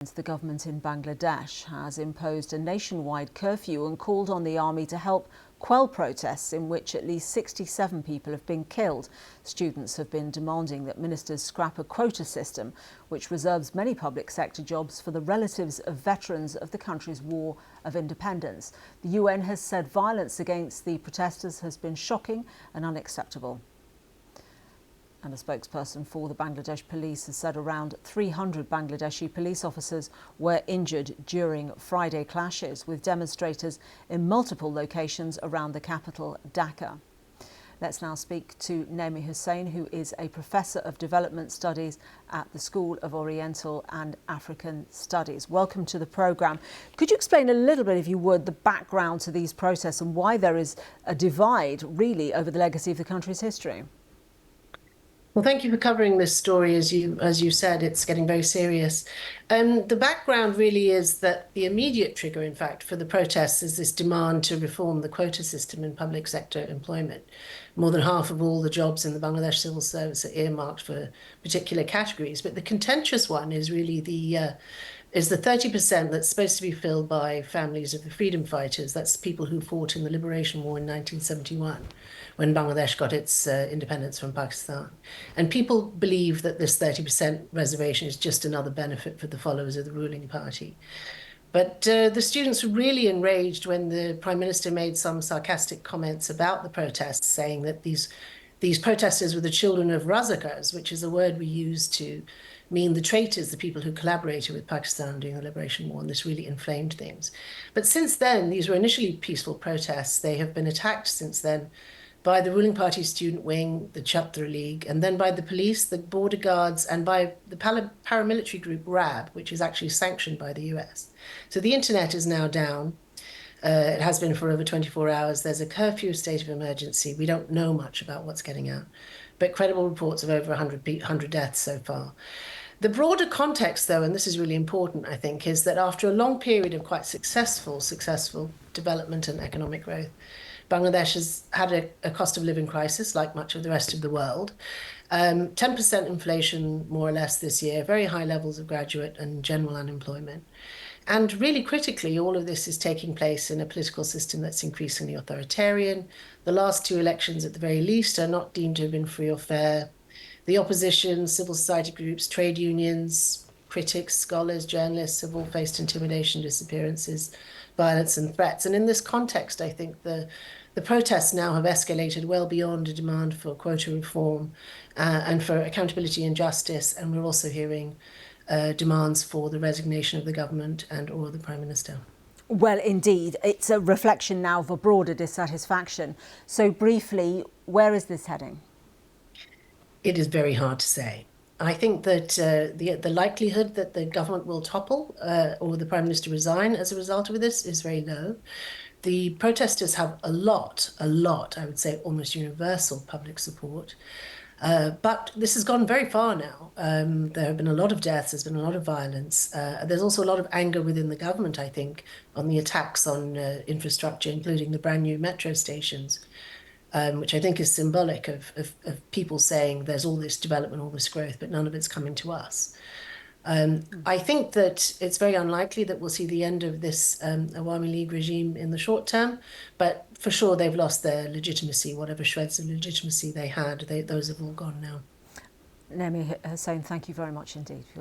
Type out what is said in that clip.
The government in Bangladesh has imposed a nationwide curfew and called on the army to help quell protests in which at least 67 people have been killed. Students have been demanding that ministers scrap a quota system which reserves many public sector jobs for the relatives of veterans of the country's war of independence. The UN has said violence against the protesters has been shocking and unacceptable. And a spokesperson for the Bangladesh police has said around 300 Bangladeshi police officers were injured during Friday clashes with demonstrators in multiple locations around the capital, Dhaka. Let's now speak to Naimi Hussain, who is a professor of development studies at the School of Oriental and African Studies. Welcome to the programme. Could you explain a little bit, if you would, the background to these protests and why there is a divide, really, over the legacy of the country's history? Well, thank you for covering this story. As you said, it's getting very serious. The background really is that the immediate trigger, in fact, for the protests is this demand to reform the quota system in public sector employment. More than half of all the jobs in the Bangladesh civil service are earmarked for particular categories. But the contentious one is really the 30% that's supposed to be filled by families of the freedom fighters. That's people who fought in the Liberation War in 1971, when Bangladesh got its independence from Pakistan. And people believe that this 30% reservation is just another benefit for the followers of the ruling party. But the students were really enraged when the Prime Minister made some sarcastic comments about the protests, saying that these protesters were the children of razakars, which is a word we use to mean the traitors, the people who collaborated with Pakistan during the Liberation War, and this really inflamed things. But since then, these were initially peaceful protests. They have been attacked since then by the ruling party student wing, the Chhatra League, and then by the police, the border guards, and by the paramilitary group RAB, which is actually sanctioned by the US. So the internet is now down. It has been for over 24 hours. There's a curfew state of emergency. We don't know much about what's getting out, but credible reports of over 100 deaths so far. The broader context, though, and this is really important, I think, is that after a long period of quite successful development and economic growth, Bangladesh has had a cost of living crisis, like much of the rest of the world. 10% inflation, more or less, this year, very high levels of graduate and general unemployment. And really critically, all of this is taking place in a political system that's increasingly authoritarian. The last two elections, at the very least, are not deemed to have been free or fair. The opposition, civil society groups, trade unions, critics, scholars, journalists have all faced intimidation, disappearances, violence and threats. And in this context, I think the protests now have escalated well beyond a demand for quota reform and for accountability and justice. And we're also hearing demands for the resignation of the government or the Prime Minister. Well, indeed, it's a reflection now of a broader dissatisfaction. So briefly, where is this heading? It is very hard to say. I think that the likelihood that the government will topple or the Prime Minister resign as a result of this is very low. The protesters have a lot, I would say almost universal public support. But this has gone very far now. There have been a lot of deaths, there's been a lot of violence. There's also a lot of anger within the government, I think, on the attacks on infrastructure, including the brand new metro stations, which I think is symbolic of people saying there's all this development, all this growth, but none of it's coming to us. I think that it's very unlikely that we'll see the end of this Awami League regime in the short term, but for sure they've lost their legitimacy, whatever shreds of legitimacy they had. Those have all gone now. Naimi Hussain, thank you very much indeed.